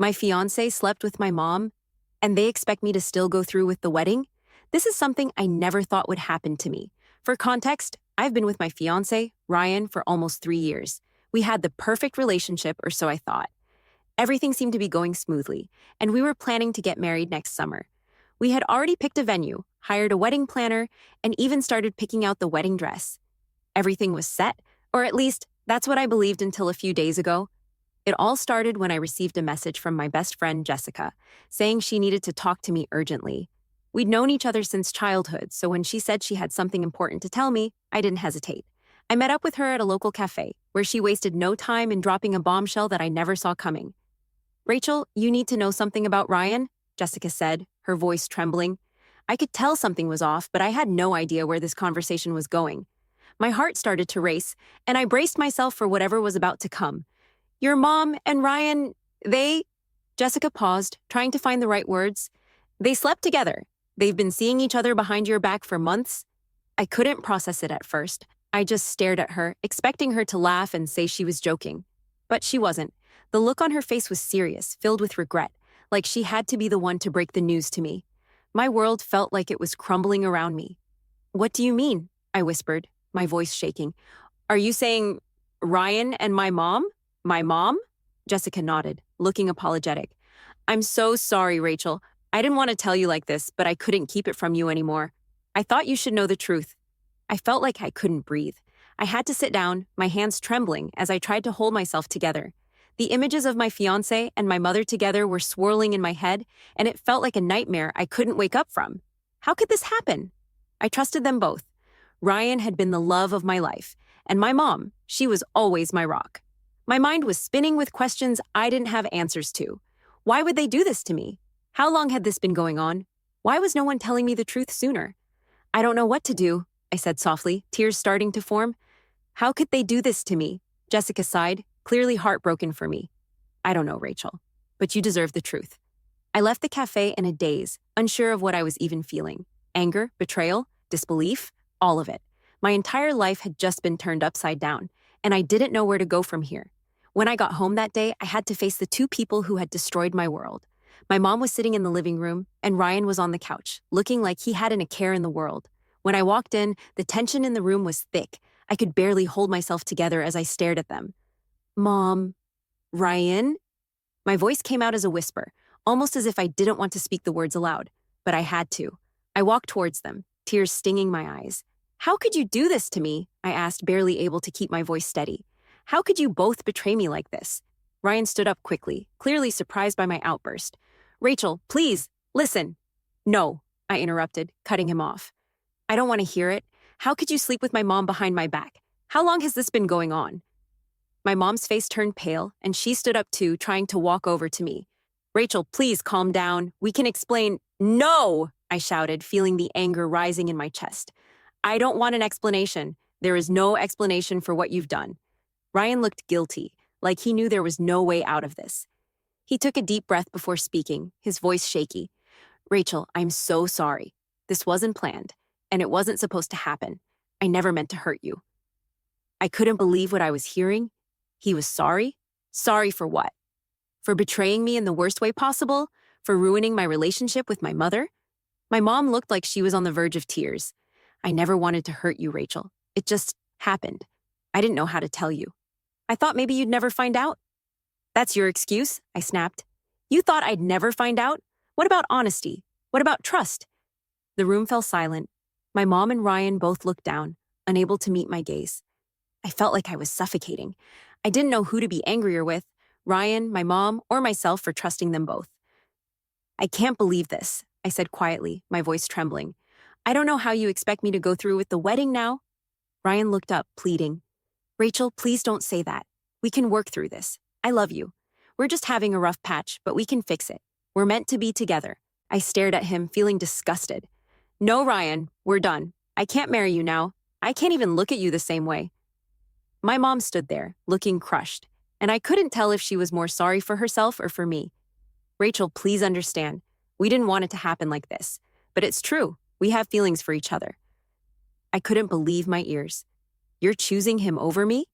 My fiance slept with my mom, and they expect me to still go through with the wedding? This is something I never thought would happen to me. For context, I've been with my fiance, Ryan, for almost 3 years. We had the perfect relationship, or so I thought. Everything seemed to be going smoothly, and we were planning to get married next summer. We had already picked a venue, hired a wedding planner, and even started picking out the wedding dress. Everything was set, or at least that's what I believed until a few days ago. It all started when I received a message from my best friend, Jessica, saying she needed to talk to me urgently. We'd known each other since childhood, so when she said she had something important to tell me, I didn't hesitate. I met up with her at a local cafe, where she wasted no time in dropping a bombshell that I never saw coming. "Rachel, you need to know something about Ryan," Jessica said, her voice trembling. I could tell something was off, but I had no idea where this conversation was going. My heart started to race, and I braced myself for whatever was about to come. "Your mom and Ryan, they—" Jessica paused, trying to find the right words. "They slept together. They've been seeing each other behind your back for months." I couldn't process it at first. I just stared at her, expecting her to laugh and say she was joking. But she wasn't. The look on her face was serious, filled with regret, like she had to be the one to break the news to me. My world felt like it was crumbling around me. "What do you mean?" I whispered, my voice shaking. "Are you saying Ryan and my mom? My mom?" Jessica nodded, looking apologetic. "I'm so sorry, Rachel. I didn't want to tell you like this, but I couldn't keep it from you anymore. I thought you should know the truth." I felt like I couldn't breathe. I had to sit down, my hands trembling as I tried to hold myself together. The images of my fiancé and my mother together were swirling in my head, and it felt like a nightmare I couldn't wake up from. How could this happen? I trusted them both. Ryan had been the love of my life, and my mom, she was always my rock. My mind was spinning with questions I didn't have answers to. Why would they do this to me? How long had this been going on? Why was no one telling me the truth sooner? "I don't know what to do," I said softly, tears starting to form. "How could they do this to me?" Jessica sighed, clearly heartbroken for me. "I don't know, Rachel, but you deserve the truth." I left the cafe in a daze, unsure of what I was even feeling. Anger, betrayal, disbelief, all of it. My entire life had just been turned upside down, and I didn't know where to go from here. When I got home that day, I had to face the two people who had destroyed my world. My mom was sitting in the living room, and Ryan was on the couch, looking like he hadn't a care in the world. When I walked in, the tension in the room was thick. I could barely hold myself together as I stared at them. "Mom, Ryan?" My voice came out as a whisper, almost as if I didn't want to speak the words aloud, but I had to. I walked towards them, tears stinging my eyes. "How could you do this to me?" I asked, barely able to keep my voice steady. "How could you both betray me like this?" Ryan stood up quickly, clearly surprised by my outburst. "Rachel, please, listen." "No," I interrupted, cutting him off. "I don't want to hear it. How could you sleep with my mom behind my back? How long has this been going on?" My mom's face turned pale, and she stood up too, trying to walk over to me. "Rachel, please calm down. We can explain." "No!" I shouted, feeling the anger rising in my chest. "I don't want an explanation. There is no explanation for what you've done." Ryan looked guilty, like he knew there was no way out of this. He took a deep breath before speaking, his voice shaky. "Rachel, I'm so sorry. This wasn't planned, and it wasn't supposed to happen. I never meant to hurt you." I couldn't believe what I was hearing. He was sorry? Sorry for what? For betraying me in the worst way possible? For ruining my relationship with my mother? My mom looked like she was on the verge of tears. "I never wanted to hurt you, Rachel. It just happened. I didn't know how to tell you. I thought maybe you'd never find out." "That's your excuse?" I snapped. "You thought I'd never find out? What about honesty? What about trust?" The room fell silent. My mom and Ryan both looked down, unable to meet my gaze. I felt like I was suffocating. I didn't know who to be angrier with, Ryan, my mom, or myself for trusting them both. "I can't believe this," I said quietly, my voice trembling. "I don't know how you expect me to go through with the wedding now." Ryan looked up, pleading. "Rachel, please don't say that. We can work through this. I love you. We're just having a rough patch, but we can fix it. We're meant to be together." I stared at him, feeling disgusted. "No, Ryan, we're done. I can't marry you now. I can't even look at you the same way." My mom stood there, looking crushed, and I couldn't tell if she was more sorry for herself or for me. "Rachel, please understand. We didn't want it to happen like this. But it's true. We have feelings for each other." I couldn't believe my ears. "You're choosing him over me?"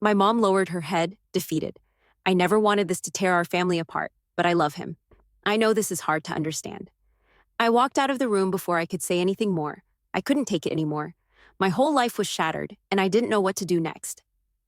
My mom lowered her head, defeated. "I never wanted this to tear our family apart. but I love him. I know this is hard to understand. I walked out of the room before I could say anything more. I couldn't take it anymore. My whole life was shattered, and I didn't know what to do next.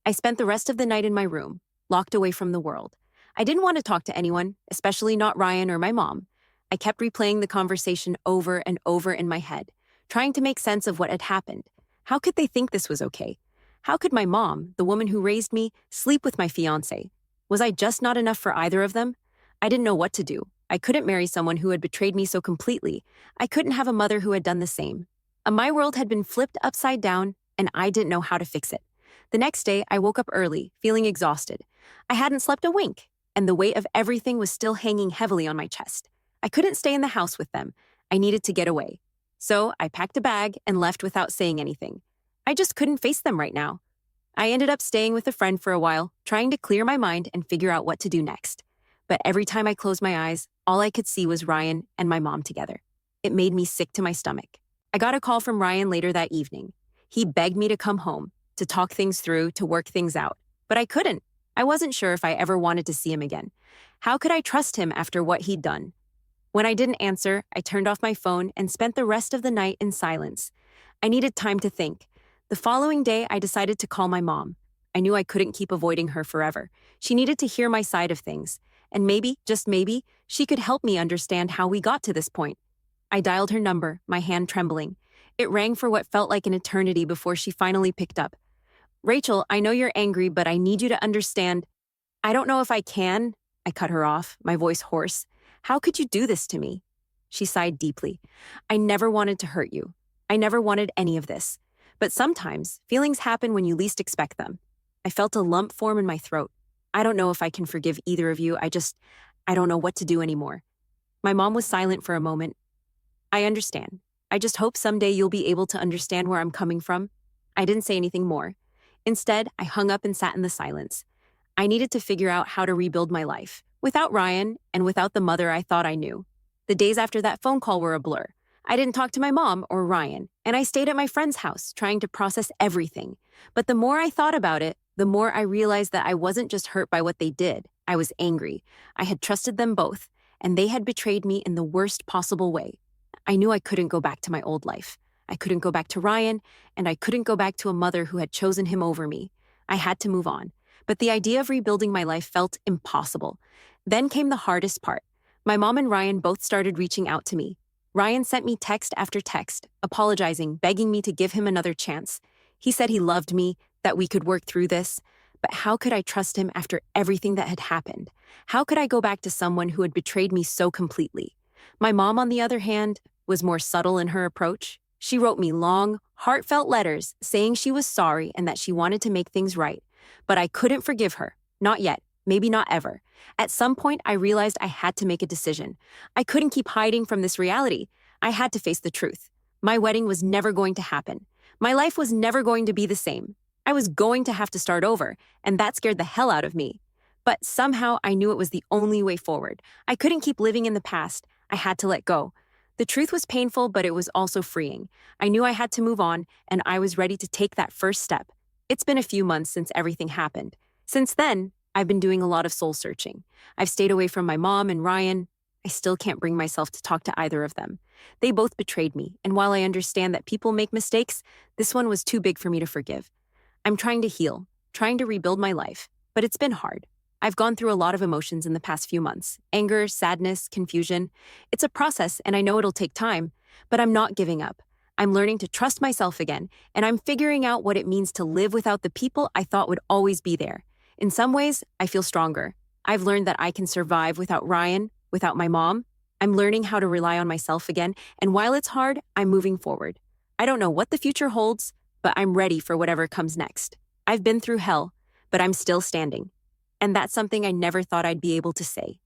I spent the rest of the night in my room, locked away from the world. I didn't want to talk to anyone, especially not Ryan or my mom. I kept replaying the conversation over and over in my head, trying to make sense of what had happened. How could they think this was okay? How could my mom, the woman who raised me, sleep with my fiancé? Was I just not enough for either of them? I didn't know what to do. I couldn't marry someone who had betrayed me so completely. I couldn't have a mother who had done the same. My world had been flipped upside down, and I didn't know how to fix it. The next day, I woke up early, feeling exhausted. I hadn't slept a wink, and the weight of everything was still hanging heavily on my chest. I couldn't stay in the house with them. I needed to get away. So I packed a bag and left without saying anything. I just couldn't face them right now. I ended up staying with a friend for a while, trying to clear my mind and figure out what to do next. But every time I closed my eyes, all I could see was Ryan and my mom together. It made me sick to my stomach. I got a call from Ryan later that evening. He begged me to come home, to talk things through, to work things out. But I couldn't. I wasn't sure if I ever wanted to see him again. How could I trust him after what he'd done? When I didn't answer, I turned off my phone and spent the rest of the night in silence. I needed time to think. The following day, I decided to call my mom. I knew I couldn't keep avoiding her forever. She needed to hear my side of things. And maybe, just maybe, she could help me understand how we got to this point. I dialed her number, my hand trembling. It rang for what felt like an eternity before she finally picked up. "Rachel, I know you're angry, but I need you to understand." "I don't know if I can." I cut her off, my voice hoarse. "How could you do this to me?" She sighed deeply. "I never wanted to hurt you. I never wanted any of this. But sometimes, feelings happen when you least expect them." I felt a lump form in my throat. "I don't know if I can forgive either of you. I don't know what to do anymore." My mom was silent for a moment. "I understand. I just hope someday you'll be able to understand where I'm coming from." I didn't say anything more. Instead, I hung up and sat in the silence. I needed to figure out how to rebuild my life, without Ryan and without the mother I thought I knew. The days after that phone call were a blur. I didn't talk to my mom or Ryan, and I stayed at my friend's house, trying to process everything. But the more I thought about it, the more I realized that I wasn't just hurt by what they did. I was angry. I had trusted them both, and they had betrayed me in the worst possible way. I knew I couldn't go back to my old life. I couldn't go back to Ryan, and I couldn't go back to a mother who had chosen him over me. I had to move on. But the idea of rebuilding my life felt impossible. Then came the hardest part. My mom and Ryan both started reaching out to me. Ryan sent me text after text, apologizing, begging me to give him another chance. He said he loved me, that we could work through this. But how could I trust him after everything that had happened? How could I go back to someone who had betrayed me so completely? My mom, on the other hand, was more subtle in her approach. She wrote me long, heartfelt letters saying she was sorry and that she wanted to make things right. But I couldn't forgive her. Not yet. Maybe not ever. At some point, I realized I had to make a decision. I couldn't keep hiding from this reality. I had to face the truth. My wedding was never going to happen. My life was never going to be the same. I was going to have to start over, and that scared the hell out of me. But somehow I knew it was the only way forward. I couldn't keep living in the past. I had to let go. The truth was painful, but it was also freeing. I knew I had to move on, and I was ready to take that first step. It's been a few months since everything happened. Since then, I've been doing a lot of soul searching. I've stayed away from my mom and Ryan. I still can't bring myself to talk to either of them. They both betrayed me, and while I understand that people make mistakes, this one was too big for me to forgive. I'm trying to heal, trying to rebuild my life, but it's been hard. I've gone through a lot of emotions in the past few months. Anger, sadness, confusion. It's a process, and I know it'll take time, but I'm not giving up. I'm learning to trust myself again, and I'm figuring out what it means to live without the people I thought would always be there. In some ways, I feel stronger. I've learned that I can survive without Ryan, without my mom. I'm learning how to rely on myself again, and while it's hard, I'm moving forward. I don't know what the future holds, but I'm ready for whatever comes next. I've been through hell, but I'm still standing. And that's something I never thought I'd be able to say.